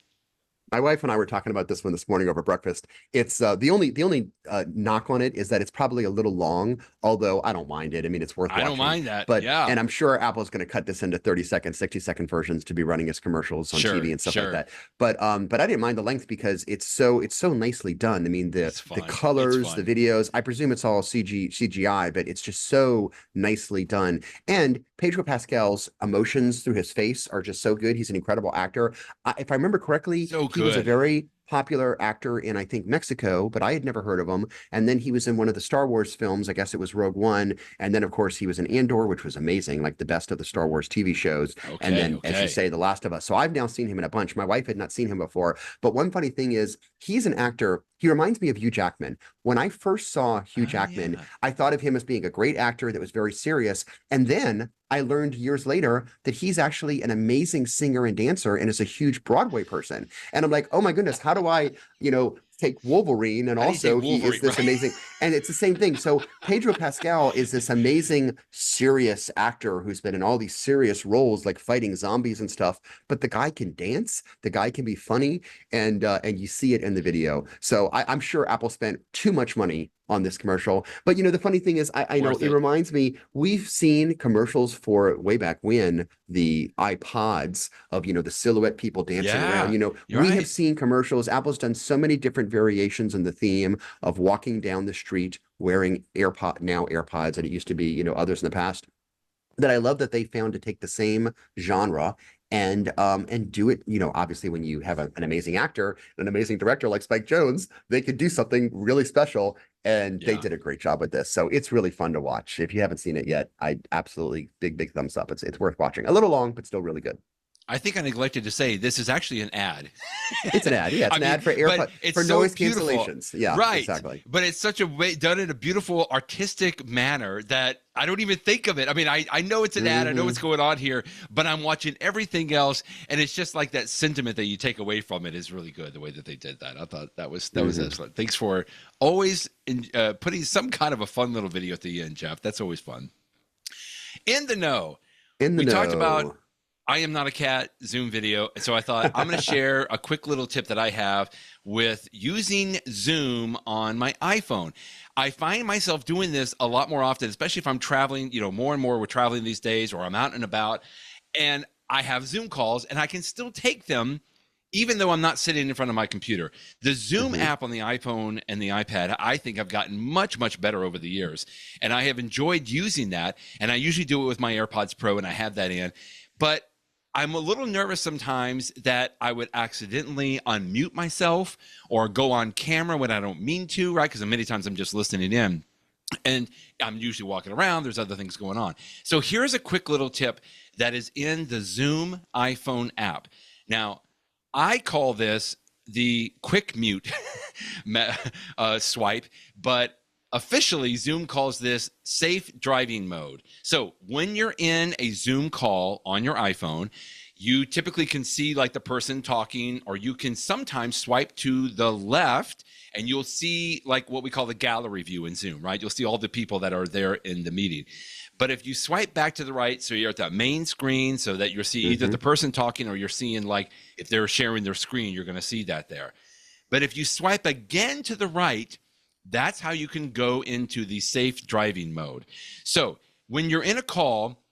My wife and I were talking about this one this morning over breakfast. It's the only knock on it is that it's probably a little long, although I don't mind it. It's worth watching. I don't mind that. But and I'm sure Apple's going to cut this into 30-second, 60-second versions to be running as commercials on TV and stuff like that. But I didn't mind the length because it's so nicely done. The colors, the videos. I presume it's all CGI, but it's just so nicely done. And Pedro Pascal's emotions through his face are just so good. He's an incredible actor. If I remember correctly, he was a very popular actor in, I think, Mexico, but I had never heard of him. And then he was in one of the Star Wars films. I guess it was Rogue One. And then, of course, he was in Andor, which was amazing, like the best of the Star Wars TV shows. And then, as you say, The Last of Us. So I've now seen him in a bunch. My wife had not seen him before. But one funny thing is he's an actor He reminds me of Hugh Jackman. When I first saw Hugh Oh, Jackman, yeah. I thought of him as being a great actor that was very serious. And then I learned years later that he's actually an amazing singer and dancer and is a huge Broadway person. And I'm like, oh my goodness, how do I, take Wolverine? And How do you take also he is Wolverine? this Right. amazing, and it's the same thing. So Pedro Pascal is this amazing serious actor who's been in all these serious roles, like fighting zombies and stuff. But the guy can dance, the guy can be funny, and you see it in the video. So I'm sure Apple spent too much money on this commercial. But the funny thing is, I know Worth it it. reminds me, we've seen commercials for way back when, the iPods of, the silhouette people dancing around. Yeah, you're We have right. seen commercials. Apple's done so many different variations in the theme of walking down the street wearing AirPods, and it used to be, others in the past, that I love that they found to take the same genre and do it. Obviously, when you have an amazing actor, an amazing director like Spike Jonze, they could do something really special, and they Yeah. did a great job with this. So it's really fun to watch. If you haven't seen it yet, I absolutely big thumbs up. It's worth watching. A little long, but still really good. I think I neglected to say this is actually an ad. It's an ad. Yeah, it's I an mean, ad for but AirPod it's for so noise beautiful. cancellations. Yeah, Right. exactly. But it's such a way done in a beautiful artistic manner that I don't even think of it. I mean, I know it's an ad. I know what's going on here, but I'm watching everything else, and it's just like that sentiment that you take away from it is really good. The way that they did that, I thought that was excellent. Thanks for always putting some kind of a fun little video at the end, Jeff. That's always fun. In the know. In the We talked about know. I am not a cat Zoom video. So I thought I'm going to share a quick little tip that I have with using Zoom on my iPhone. I find myself doing this a lot more often, especially if I'm traveling, more and more we're traveling these days, or I'm out and about, and I have Zoom calls and I can still take them even though I'm not sitting in front of my computer. The Zoom app on the iPhone and the iPad, I think I've gotten much, much better over the years. And I have enjoyed using that. And I usually do it with my AirPods Pro, and I have that in. But I'm a little nervous sometimes that I would accidentally unmute myself or go on camera when I don't mean to, right? Because many times I'm just listening in. And I'm usually walking around. There's other things going on. So here's a quick little tip that is in the Zoom iPhone app. Now, I call this the quick mute swipe, but officially Zoom calls this safe driving mode. So when you're in a Zoom call on your iPhone, you typically can see like the person talking, or you can sometimes swipe to the left and you'll see like what we call the gallery view in Zoom, right? You'll see all the people that are there in the meeting. But if you swipe back to the right, so you're at that main screen, so that you're seeing either the person talking, or you're seeing like if they're sharing their screen, you're going to see that there. But if you swipe again to the right, that's how you can go into the safe driving mode. So when you're in a call,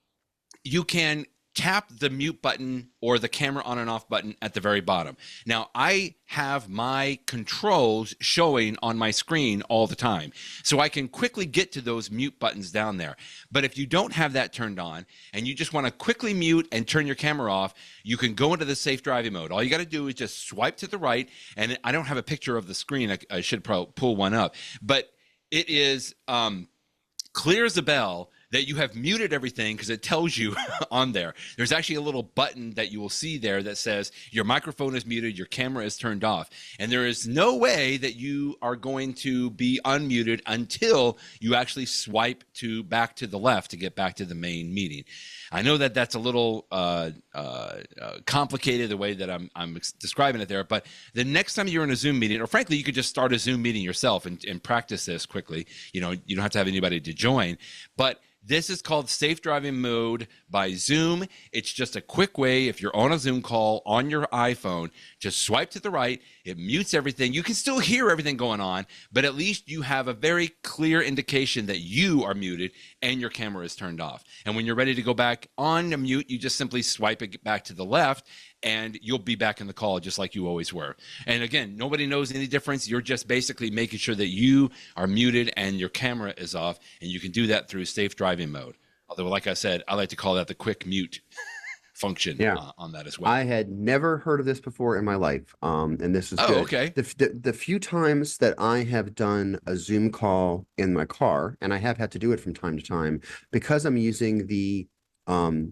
you can tap the mute button or the camera on and off button at the very bottom. Now, I have my controls showing on my screen all the time, so I can quickly get to those mute buttons down there. But if you don't have that turned on and you just want to quickly mute and turn your camera off, you can go into the safe driving mode. All you got to do is just swipe to the right, and I don't have a picture of the screen. I should probably pull one up, but it is clear as a bell that you have muted everything, because it tells you on there. There's actually a little button that you will see there that says your microphone is muted, your camera is turned off. And there is no way that you are going to be unmuted until you actually swipe back to the left to get back to the main meeting. I know that that's a little complicated the way that I'm describing it there, but the next time you're in a Zoom meeting, or frankly, you could just start a Zoom meeting yourself and practice this quickly. You don't have to have anybody to join, but this is called Safe Driving Mode by Zoom. It's just a quick way, if you're on a Zoom call on your iPhone, just swipe to the right. It mutes everything. You can still hear everything going on, but at least you have a very clear indication that you are muted and your camera is turned off. And when you're ready to go back on the mute, you just simply swipe it back to the left, and you'll be back in the call just like you always were. And again, nobody knows any difference. You're just basically making sure that you are muted and your camera is off, and you can do that through safe driving mode. Although, like I said, I like to call that the quick mute function on that as well. I had never heard of this before in my life, and this is good. Okay. The few times that I have done a Zoom call in my car, and I have had to do it from time to time, because I'm using the CarPlay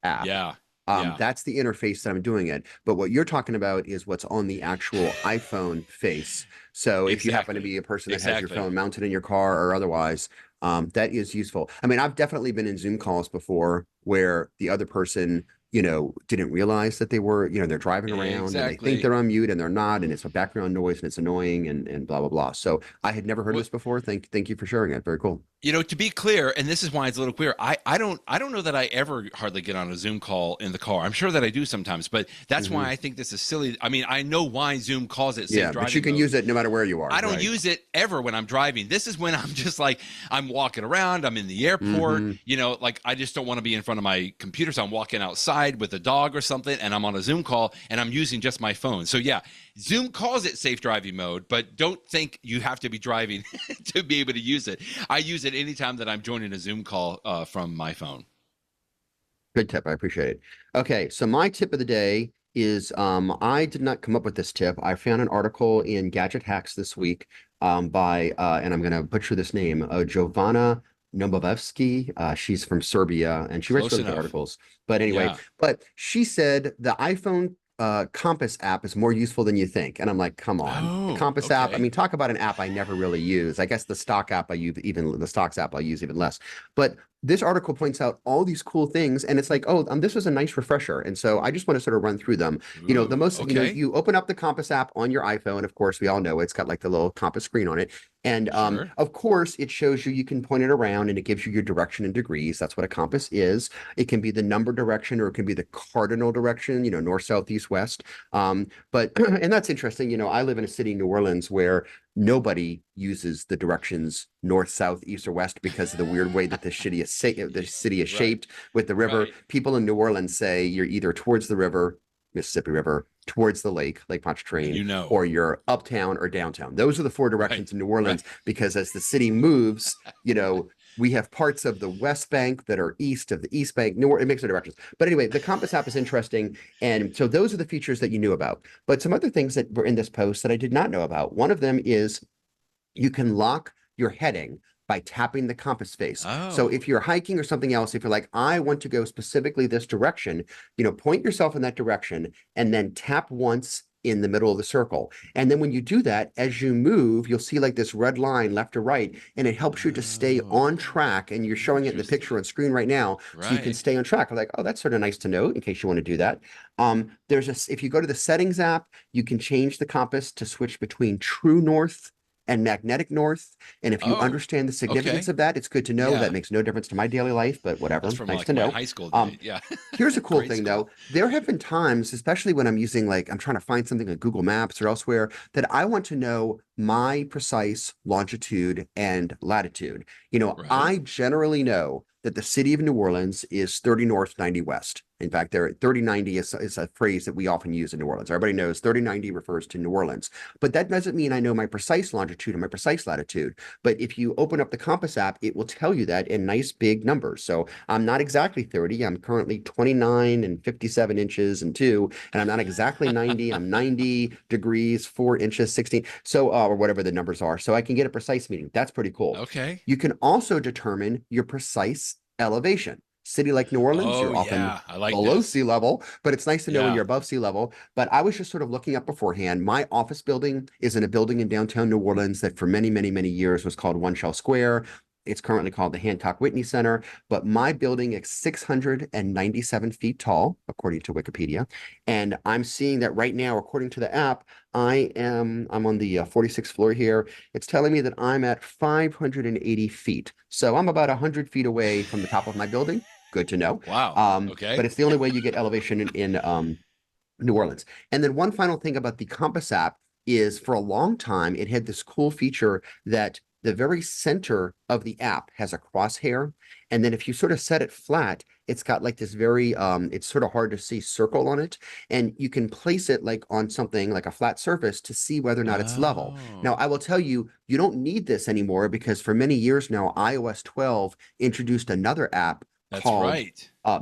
app. Yeah. Yeah. That's the interface that I'm doing it. But what you're talking about is what's on the actual iPhone face. So if you happen to be a person that has your phone mounted in your car or otherwise, that is useful. I mean, I've definitely been in Zoom calls before where the other person, didn't realize that they were, they're driving around and they think they're on mute and they're not, and it's a background noise and it's annoying and blah, blah, blah. So I had never heard of this before. Thank you for sharing it. Very cool. To be clear, and this is why it's a little clear, I don't know that I ever hardly get on a Zoom call in the car. I'm sure that I do sometimes, but that's why I think this is silly. I mean, I know why Zoom calls it safe driving but you can use it no matter where you are. I don't use it ever when I'm driving. This is when I'm just like, I'm walking around, I'm in the airport, like I just don't want to be in front of my computer. So I'm walking outside with a dog or something and I'm on a Zoom call and I'm using just my phone. So yeah, Zoom calls it safe driving mode, but don't think you have to be driving to be able to use it. I use it anytime that I'm joining a Zoom call from my phone. Good tip. I appreciate it. Okay, so my tip of the day is I did not come up with this tip. I found an article in Gadget Hacks this week by, and I'm going to butcher this name, Jovana Nobovevsky. She's from Serbia, and she writes really good articles. But anyway, but she said the iPhone Compass app is more useful than you think. And I'm like, come on. The Compass app, I mean, talk about an app I never really use. I guess the stock app I use, even the stocks app I use even less. But this article points out all these cool things, and it's like, oh, this was a nice refresher. And so I just want to sort of run through them. The most, you open up the Compass app on your iPhone. Of course, we all know it's got like the little compass screen on it. And of course, it shows you can point it around and it gives you your direction in degrees. That's what a compass is. It can be the number direction or it can be the cardinal direction, north, south, east, west. But, and that's interesting. I live in a city, New Orleans, where nobody uses the directions north, south, east, or west because of the weird way that the city is shaped with the river. People in New Orleans say you're either towards the river, Mississippi River, towards the Lake Pontchartrain, or you're uptown or downtown. Those are the four directions in New Orleans because as the city moves, we have parts of the West Bank that are east of the East Bank. It makes no directions. But anyway, the Compass app is interesting. And so those are the features that you knew about. But some other things that were in this post that I did not know about. One of them is you can lock your heading by tapping the compass face. So if you're hiking or something else, if you're like, I want to go specifically this direction, point yourself in that direction and then tap once in the middle of the circle. And then when you do that, as you move, you'll see like this red line left or right, and it helps you to stay on track. And you're showing it in the picture on screen right now, so you can stay on track. I'm like, oh, that's sort of nice to know in case you want to do that. If you go to the settings app, you can change the compass to switch between true north and magnetic north. And if you understand the significance of that, it's good to know. That makes no difference to my daily life, but whatever. That's from nice to know. High school. Here's a cool thing though. There have been times, especially when I'm using I'm trying to find something like Google Maps or elsewhere, that I want to know my precise longitude and latitude. I generally know that the city of New Orleans is 30 north, 90 west. In fact, 3090 is a phrase that we often use in New Orleans. Everybody knows 3090 refers to New Orleans. But that doesn't mean I know my precise longitude and my precise latitude. But if you open up the Compass app, it will tell you that in nice big numbers. So I'm not exactly 30. I'm currently 29 and 57 inches and 2. And I'm not exactly 90. I'm 90 degrees, 4 inches, 16. So, or whatever the numbers are. So I can get a precise meaning. That's pretty cool. Okay. You can also determine your precise elevation. City like New Orleans, you're often below sea level, but it's nice to know when you're above sea level. But I was just sort of looking up beforehand. My office building is in a building in downtown New Orleans that for many, many, many years was called One Shell Square. It's currently called the Hancock Whitney Center, but my building is 697 feet tall, according to Wikipedia. And I'm seeing that right now, according to the app, I'm on the 46th floor here. It's telling me that I'm at 580 feet. So I'm about 100 feet away from the top of my building. Good to know. Wow. Okay. But it's the only way you get elevation in New Orleans. And then one final thing about the Compass app is for a long time, it had this cool feature that the very center of the app has a crosshair. And then if you sort of set it flat, it's got like this very, it's sort of hard to see circle on it. And you can place it like on something like a flat surface to see whether or not it's level. Now, I will tell you, you don't need this anymore because for many years now, iOS 12 introduced another app called the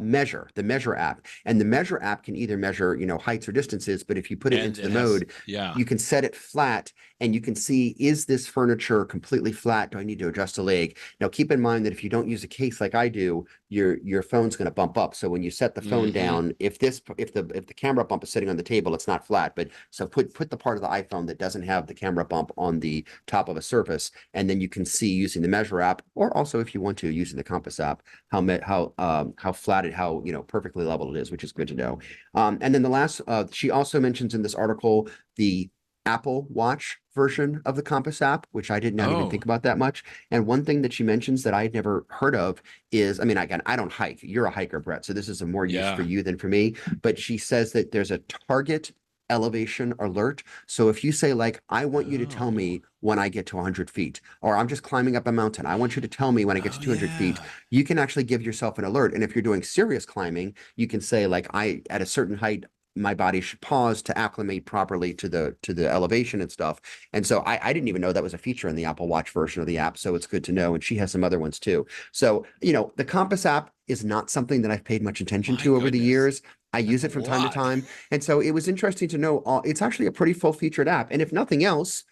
Measure app. And the Measure app can either measure, heights or distances, but if you put it into the mode, you can set it flat and you can see, is this furniture completely flat? Do I need to adjust a leg? Now, keep in mind that if you don't use a case like I do, your phone's going to bump up. So when you set the phone down, if the camera bump is sitting on the table, it's not flat. But so put the part of the iPhone that doesn't have the camera bump on the top of a surface, and then you can see using the Measure app, or also if you want to using the Compass app, how flat it, how perfectly level it is, which is good to know. And then the last, she also mentions in this article the Apple Watch version of the Compass app, which I did not even think about that much. And one thing that she mentions that I had never heard of is, I mean, again, I don't hike. You're a hiker, Brett, so this is a more use for you than for me. But she says that there's a target elevation alert. So if you say, like, I want you to tell me when I get to 100 feet, or I'm just climbing up a mountain, I want you to tell me when I get to 200 feet, you can actually give yourself an alert. And if you're doing serious climbing, you can say, like, at a certain height, my body should pause to acclimate properly to the elevation and stuff. And so I didn't even know that was a feature in the Apple Watch version of the app. So it's good to know. And she has some other ones too. So, the Compass app is not something that I've paid much attention to over the years. I use it from time to time. And so it was interesting to know it's actually a pretty full-featured app. And if nothing else,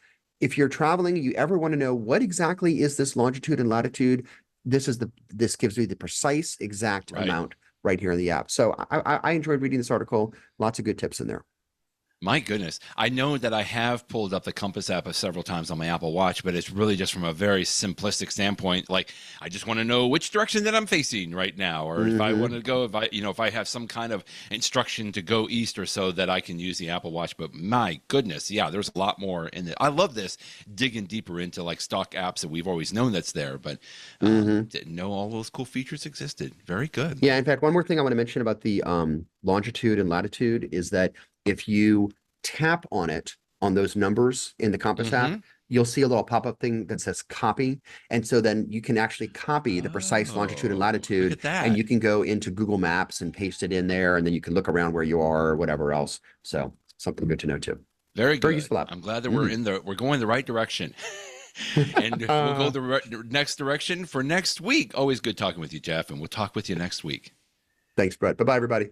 if you're traveling, you ever want to know what exactly is this longitude and latitude, this gives me the precise exact amount right here in the app. So I enjoyed reading this article. Lots of good tips in there. My goodness. I know that I have pulled up the Compass app several times on my Apple Watch, but it's really just from a very simplistic standpoint. Like, I just want to know which direction that I'm facing right now, or if I want to go, if I have some kind of instruction to go east or so, that I can use the Apple Watch. But my goodness, there's a lot more in it. I love this, digging deeper into like stock apps that we've always known that's there, but didn't know all those cool features existed. Very good. Yeah. In fact, one more thing I want to mention about the longitude and latitude is that if you tap on it, on those numbers in the Compass app, you'll see a little pop-up thing that says copy. And so then you can actually copy the precise longitude and latitude, and you can go into Google Maps and paste it in there, and then you can look around where you are or whatever else. So something good to know too. Very good. Very useful app. I'm glad that we're going the right direction. And we'll go the next direction for next week. Always good talking with you, Jeff, and we'll talk with you next week. Thanks, Brett. Bye-bye, everybody.